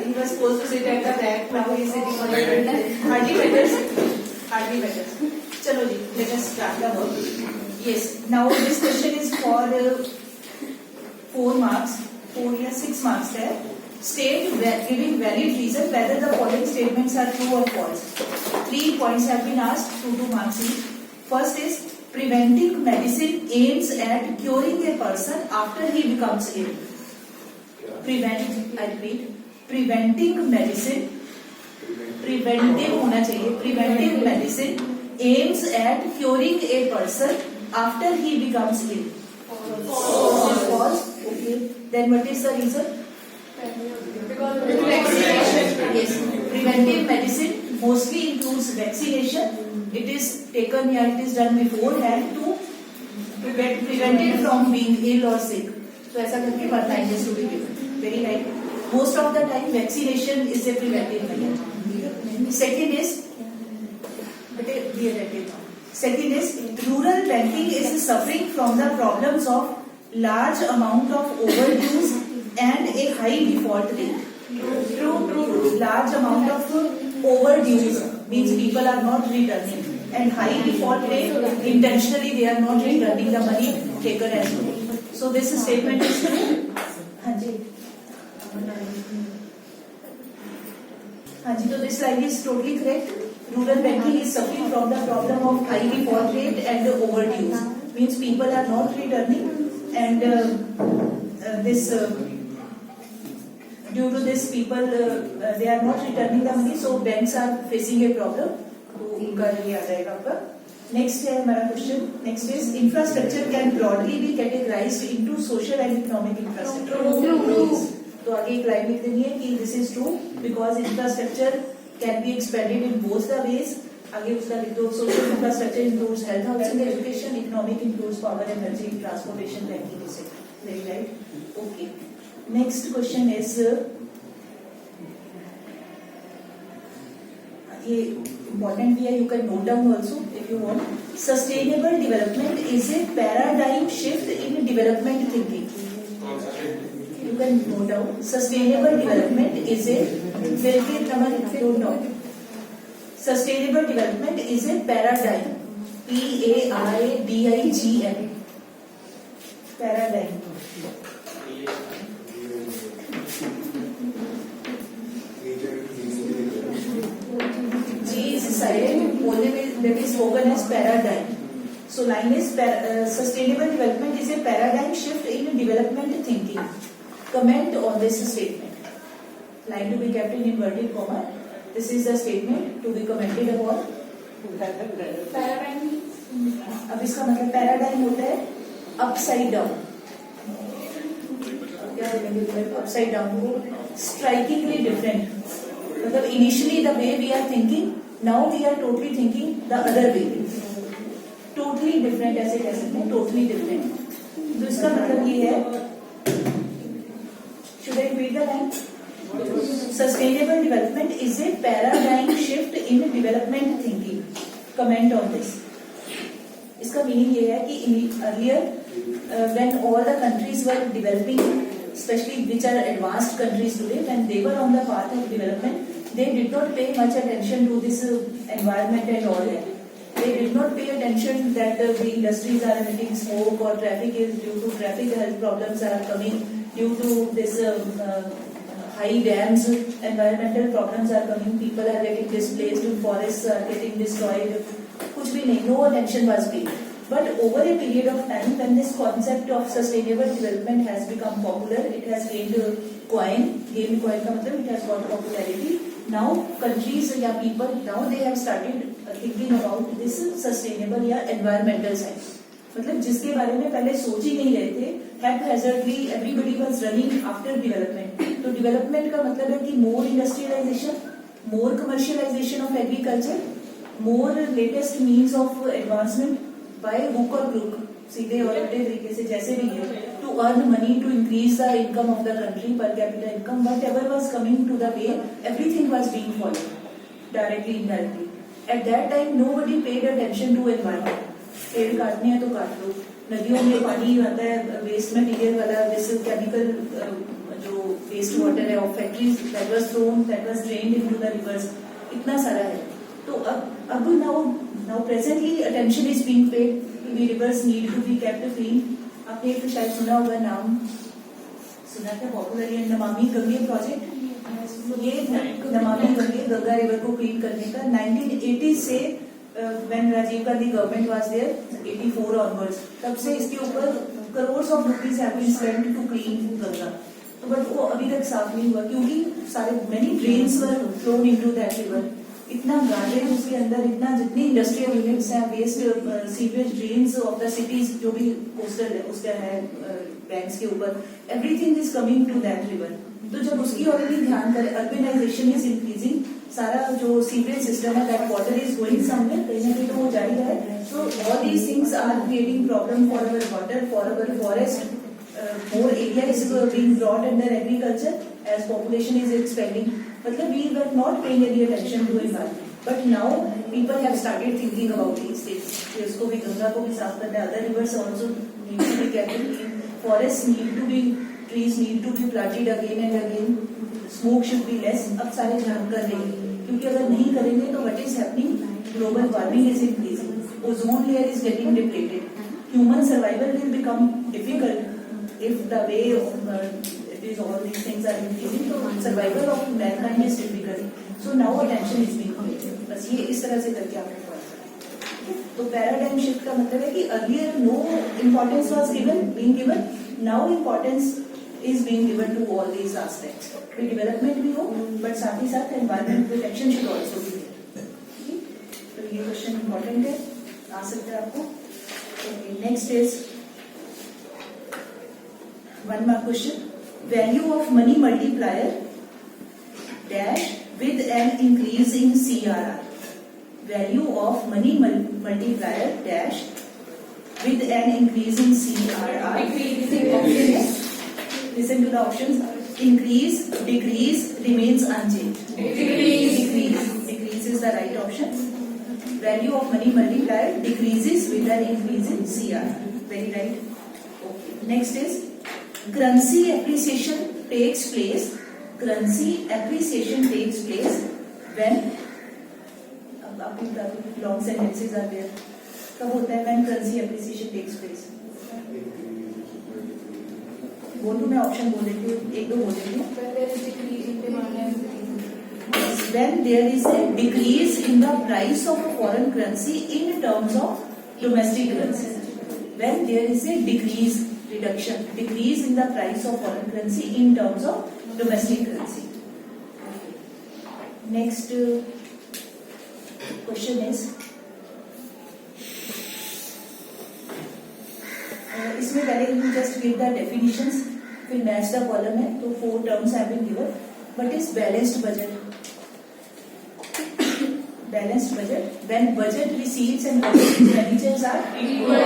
he was supposed to sit at the back, now he is sitting on the front. Hardly matters. Hardly matters. Chalo ji, let us start the work. Yes, now this question is for 4 marks, 4 या 6 marks there. State giving valid reason whether the following statements are true or false. 3 points have been asked, 2 marks each. First is preventive medicine aims at curing a person after he becomes ill. I repeat, preventive medicine, preventive होना चाहिए, preventive medicine aims at curing a person after he becomes ill. False. Okay. Then what is the reason? Because vaccination. Yes. Preventive medicine mostly includes vaccination. It is taken here, it is done beforehand to prevent it from being ill or sick. So ऐसा करके बताएंगे student. Very right. Most of the time vaccination is a preventive measure. Second is rural banking is suffering from the problems of large amount of overuse and a high default rate. True. Large amount of overuse means people are not returning, and high default rate, intentionally they are not returning the money taken as well. So this statement is true. Hanji, so this line is totally correct. Rural banking is suffering from the problem of high default rate and overdues. Means people are not returning, and due to this people they are not returning the money, so banks are facing a problem. तो उनका ये आ जाएगा आपका. Next है हमारा question. Next is infrastructure can broadly be categorized into social and economic infrastructure. तो आगे एक लाइन लिख देनी है कि this is true because infrastructure can be expanded in both the ways. आगे उसका लिख दो. Social infrastructure includes health, housing, education. Economic includes power, energy, transportation, banking, etc. Very right. Okay. Next question is ये important भी है. You can note down also if you want. Sustainable development is a paradigm shift in development thinking. You can note down. Sustainable development is a Sustainable development is a paradigm. PARADIGM. Paradigm. G is silent. Only that is spoken as paradigm. So line is sustainable development is a paradigm shift in development thinking. Comment on this statement. Line to be kept in inverted comma. This is the statement to be commented upon. Paradigm. अब इसका मतलब paradigm होता है upside down. क्या बोलेंगे? Upside down. Strikingly different. मतलब initially the way we are thinking, now we are totally thinking the other way. Totally different ऐसे कह सकते हैं. Totally different. तो इसका मतलब ये है. Should I repeat the line? Sustainable development is a paradigm shift in development thinking. Comment on this. इसका मीनिंग ये है कि earlier when all the countries were developing, especially which are advanced countries today, when they were on the path of development, they did not pay much attention to this environment and all that. They did not pay attention that the industries are emitting smoke or traffic is due to traffic health problems are coming. Due to this high dams, environmental problems are coming. People are getting displaced. Forests are getting destroyed. कुछ भी नहीं. No attention was paid. But over a period of time, when this concept of sustainable development has become popular, it has gained coin. Gained coin का मतलब it has got popularity. Now countries या people now they have started thinking about this sustainable या environmental side. मतलब जिसके बारे में पहले सोच ही नहीं रहे थे. Haphazardly everybody was running after development. तो development का मतलब है कि more industrialization, more commercialization of agriculture, more latest means of advancement by hook or crook, सीधे और उल्टे तरीके से जैसे भी है, to earn money, to increase the income of the country, per capita income, whatever was coming to the way, everything was being followed directly, indirectly. At that time nobody paid attention to environment. पेड़ काटने हैं तो काट लो. नदियों में पानी आता है वेस्ट मटेरियल वाला, जैसे केमिकल जो वेस्ट वाटर है, of factories that was thrown, that was drained into the rivers, इतना सारा है। तो अब now presently attention is being paid to the rivers need to be kept clean. आपने तो शायद सुना होगा, नाम सुना था पॉपुलरली, नमामि गंगे प्रोजेक्ट। ये नमामि गंगे, गंगा रिवर को क्लीन करने का 1980 से when Rajiv Gandhi government was there 84 onwards, तब से इसके ऊपर crore of rupees have been spent to clean Ganga. तो बट वो अभी तक साफ नहीं हुआ क्योंकि सारे many drains were flown into that river, इतना गार्डेन उसके अंदर, इतना जितनी इंडस्ट्रियल यूनिट्स हैं, waste sewage drains of the cities जो भी कोस्टल है उसका है बैंक्स के ऊपर, everything is coming to that river. तो जब उसकी ऑलरेडी ध्यान करें, अर्बनाइजेशन इज इंक्रीजिंग, सारा जो सीवरेज सिस्टम है that water is going somewhere, कहीं ना कहीं तो वो जा ही रहा है। So all these things are creating problem for our water, for our forest, more area is being brought under agriculture as population is expanding. मतलब we were not paying any attention to environment, but now people have started thinking about these things. कि उसको भी, गंगा को भी साफ करना है, other rivers also need to be kept clean, forests need to be, trees need to be planted again and again, smoke should be less। अब सारे ध्यान कर रहे हैं क्योंकि अगर नहीं करेंगे तो what is happening, global warming is increasing, ozone layer is getting depleted, human survival will become difficult if the way it is all these things are increasing, so survival of mankind is difficult. So now attention is being paid. बस ये इस तरह से करके आपने बात करें। तो पैराडाइम शिफ्ट का मतलब है कि earlier no importance was being given, now importance is being given to all these aspects. कोई डेवलपमेंट भी हो बट साथ ही साथ environment protection should also be there. तो ये क्वेश्चन इंपॉर्टेंट है, आ सकता है आपको। Next is one more question, value of money multiplier dash with an increase in CRR, value of money multiplier dash with an increase in CRR, listen to the options, increase, decrease, remains unchanged, decrease is the right option, value of money multiplier decreases with an increase in CRR, very right। Okay, next is currency appreciation takes place when, अब आपकी long sentences are there, कब होता है when currency appreciation takes place? बोल दूं मैं, option बोल देती हूँ, एक दो बोल देती हूँ। When there is a decrease in the price of a foreign currency in terms of domestic currency, when there is a decrease in the price of foreign currency in terms of domestic currency। Next question is, इसमें पहले you just give the definitions, फिर match the column है, तो 4 terms have been given। What is balanced budget? Balanced budget, when budget receipts and budget expenditures are equal।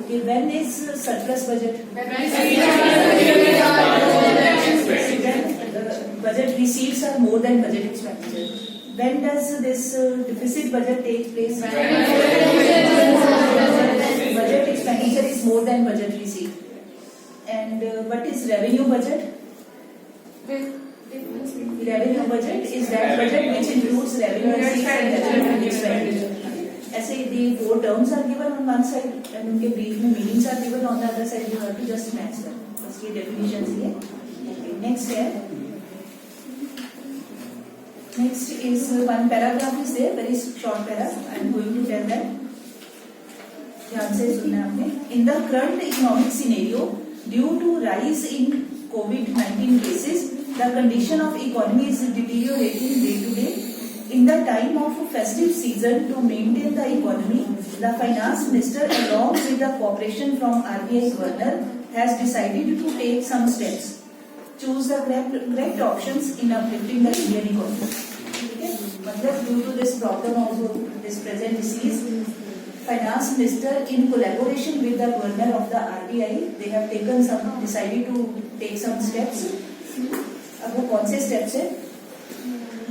Okay, when is surplus budget? Budget receipts are more than budget expenditure. When does this deficit budget take place? Budget expenditure is more than budget receipt. And what is revenue budget? Revenue budget is that budget which includes revenue receipts and revenue expenditure. ऐसे the 4 terms are given on one side and उनके brief में meanings are given on the other side, you have to just match them। बस ये definitions ही है। Okay, next है, next is one paragraph is there, very short paragraph, I am going to tell that, ध्यान से सुनना आपने। In the current economic scenario, due to rise in COVID-19 cases, the condition of economy is deteriorating day to day। In the time of festive season, to maintain the economy, the finance minister, along with the cooperation from RBI governor, has decided to take some steps. Choose the correct options in uplifting the Indian economy। Okay? मतलब due to this problem also, this present disease, finance minister in collaboration with the governor of the RBI, they have decided to take some steps। अब वो कौन से steps है?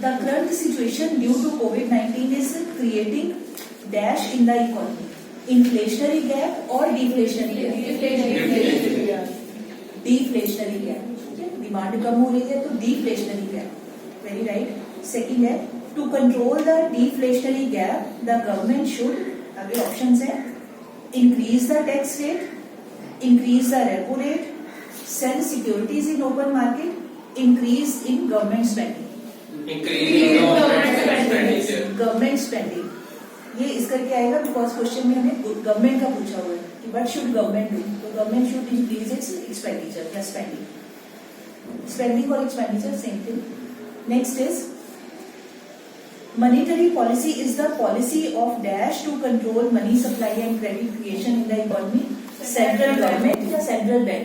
The current situation due to COVID-19 is creating dash in the economy, inflationary gap or deflationary gap? Deflationary gap। Demand कम हो रही है तो deflationary gap, very right. Second है to control the deflationary gap the government should, आगे options है, increase the tax rate, increase the repo rate, sell securities in open market, increase in government spending. Government spending. ये इस करके आएगा because question में हमें government का पूछा हुआ है कि व्हाट शुड गवर्नमेंट डू, तो government should increase its expenditure या स्पेंडिंग. स्पेंडिंग और expenditure same thing. Next is monetary policy is the policy of dash to control money supply and credit creation in the economy. Central government या central bank?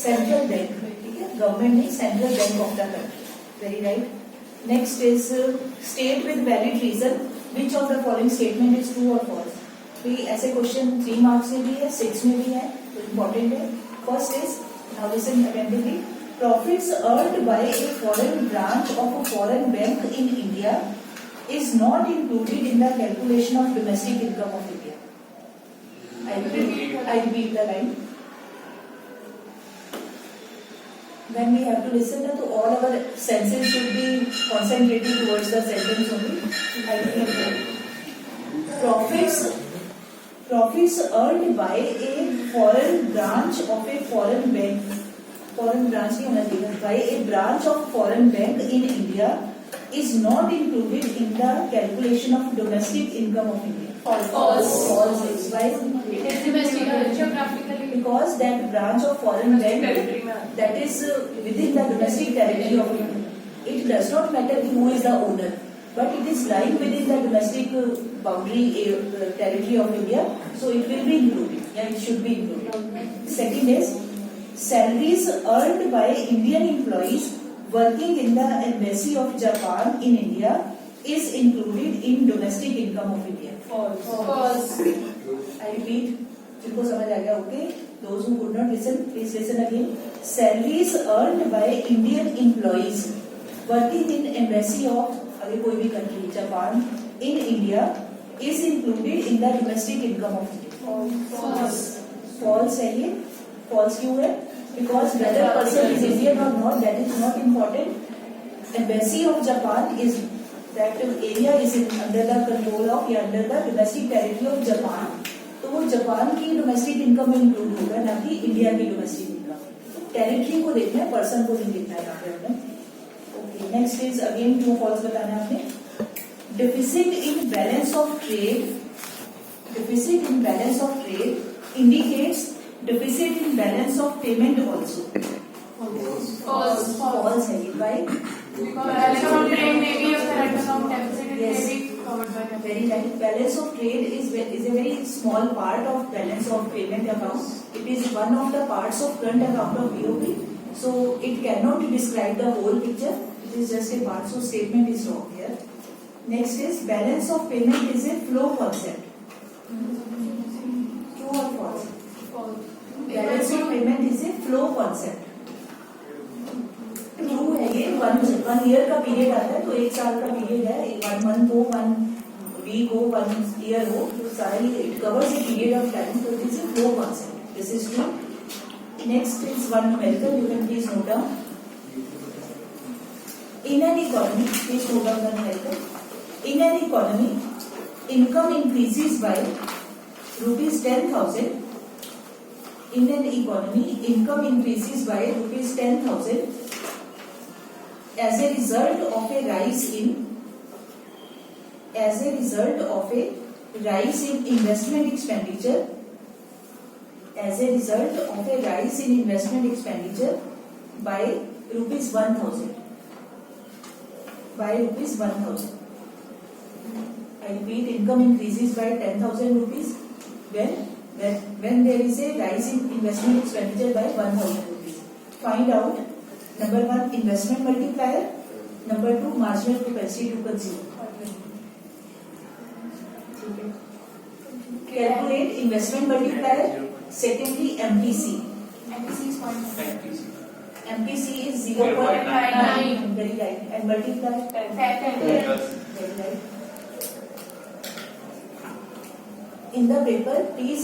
Central bank, ठीक है, government नहीं, central bank of the country, very right. Next is state with valid reason which of the following statement is true और false. तो ऐसे question 3 marks में भी है, 6 में भी है, तो इम्पोर्टेंट है. First is, now listen attentively, profits earned by a foreign branch of a foreign bank in India is not included in the calculation of domestic income of India. I repeat the line. When we have to listen, so all our senses should be concentrated towards the sentence only. I repeat. Profits earned by a foreign branch of a foreign bank. Foreign branch नहीं होना चाहिए. By a branch of foreign bank in India is not included in the calculation of domestic income of India. False. False is why? It is domestic geographically. Because that branch of foreign bank that is within the domestic territory of India. It does not matter who is the owner, but it is lying within the domestic boundary territory of India, so it will be included. Yeah, it should be included. Second is, salaries earned by Indian employees working in the embassy of Japan in India is included in domestic income of India. False. I repeat, जिनको समझ आ गया, okay? Those who could not listen, please listen again. Salaries earned by Indian employees working in embassy of अगर कोई भी country, Japan in India is included in the domestic income of India. False. False है ये. False क्यों है? Because whether person is Indian or not, that is not important. Embassy of Japan is that area is under the control of या under the domestic territory of Japan. तो वो Japan की domestic income में include होगा, ना कि India की domestic income. Territory को देखना है, पर्सन को नहीं देखना है यहाँ पे हमें. Okay, next is again true false बताना है आपने. Deficit in balance of trade, deficit in balance of trade indicates deficit in balance of payment also. False. False है ये. Why? Because balance of trade may be a current account deficit, it may be covered by deficit. Very right. Balance of trade is a very small part of balance of payment account. It is one of the parts of current account of BOP. So it cannot describe the whole picture. It is just a part. So statement is wrong here. Next is balance of payment is a flow concept. True or false? Balance of payment is a flow concept. True है ये. 1 year का period आता है, तो 1 साल का period है, 1 month हो, 1 week हो, 1 year हो, तो सारी it covers a period of time, so it is a flow concept. This is true. Next is one numerical, you can please note down. In an economy, please note down the numerical. In an economy, income increases by rupees 10,000. In an economy, income increases by rupees 10,000 as a result of a rise in investment expenditure. As a result of a rise in investment expenditure by rupees 1,000. By rupees 1,000. I repeat, income increases by 10,000 rupees when there is a rise in investment expenditure by 1,000 rupees. Find out number 1 investment multiplier, number 2 marginal propensity to consume. Calculate investment multiplier. Secondly, MPC. MPC is 0.9. MPC is 0.9. Very right. And multiply 10. Very right. In the paper, please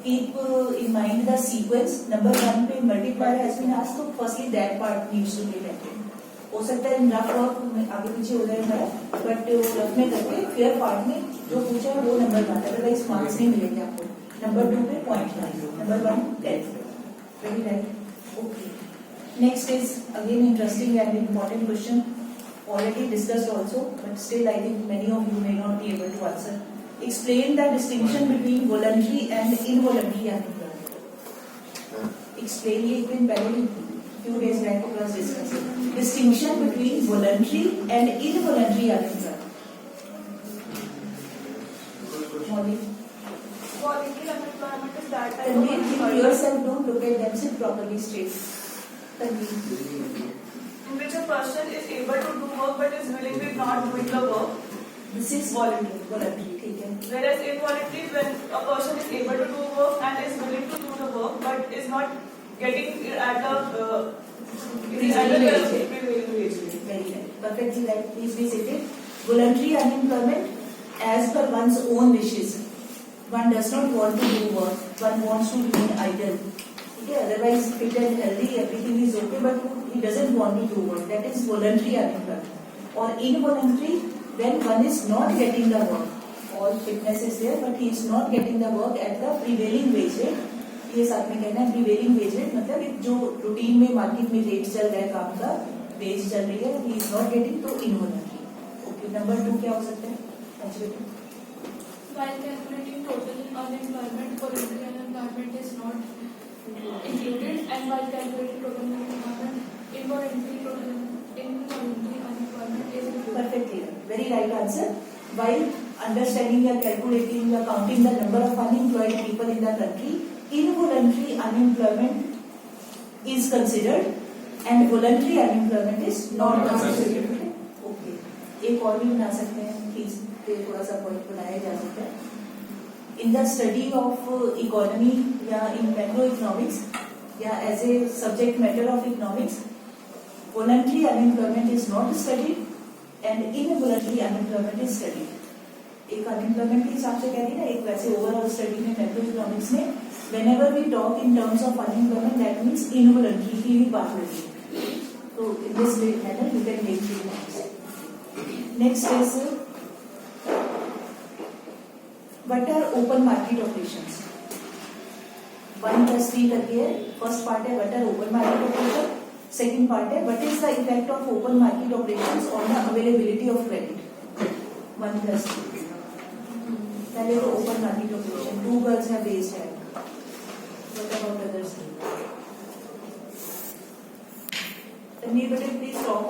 keep in mind the sequence. Number 1 पे multiplier has been asked, तो firstly that part needs to be attended. हो सकता है इन rough work में आगे पीछे हो जाए हमारा, बट रफ में करके फेयर पार्ट में जो पूछा है वो नंबर बात है, अदरवाइज मार्क्स नहीं मिलेंगे आपको. नंबर 2 पे पॉइंट लाइए, number 1 10. Very right. Okay, next is again interesting and important question, already discussed also, but still I think many of you may not be able to answer. Explain the distinction between voluntary and involuntary unemployment. Explain ये एक दिन पहले few days back was discussed. Distinction between voluntary and involuntary unemployment. Molly, Voluntary unemployment is that type of Tanveer, keep unemployment yourself, don't look at them, sit properly straight. Tanveer, in which a person is able to do work but is willingly not doing the work. this is voluntary, ठीक है. Whereas involuntary is when a person is able to do work and is willing to do the work but is not getting it at the prevailing wage. Very right. Perfectly right. Please be seated. Voluntary unemployment as per one's own wishes. One does not want to do work. One wants to remain idle. Okay, otherwise fit and healthy, everything is okay, but he doesn't want to do work. That is voluntary unemployment. Or involuntary, when one is not getting the work. All fitness is there, but he is not getting the work at the prevailing wage rate. ये साथ में कहना है prevailing wage rate मतलब जो routine में market में rate चल रहा है काम का, वेज चल रही है, he is not getting, तो involuntary. Okay, नंबर 2 क्या हो सकता है? While calculating total unemployment, voluntary unemployment is not included, and while calculating total unemployment, involuntary unemployment is included. Perfectly right. Very right answer. While understanding or calculating or counting the number of unemployed people in the country, involuntary unemployment is considered and voluntary unemployment is not considered. Okay. एक और भी बना सकते हैं, please थोड़ा सा point बनाया जा सकता है. In the study of economy या in macroeconomics या as a subject matter of economics, voluntary unemployment is not studied and involuntary unemployment is studied. एक अनएम्प्लॉयमेंट के हिसाब से कह रही है ना, एक वैसे ओवरऑल स्टडी में मैक्रोइकोनॉमिक्स में whenever we talk in terms of unemployment, that means involuntary की भी बात होती है. तो in this way manner you can make 3 points. Next is what are open market operations? 1 + 3 करके है. फर्स्ट पार्ट है what are open market operation. Second part है what is the effect of open market operations on the availability of credit. 1 + 3. पहले तो open market operation, 2 girls have raised hand. What about others? Tanveer, please talk.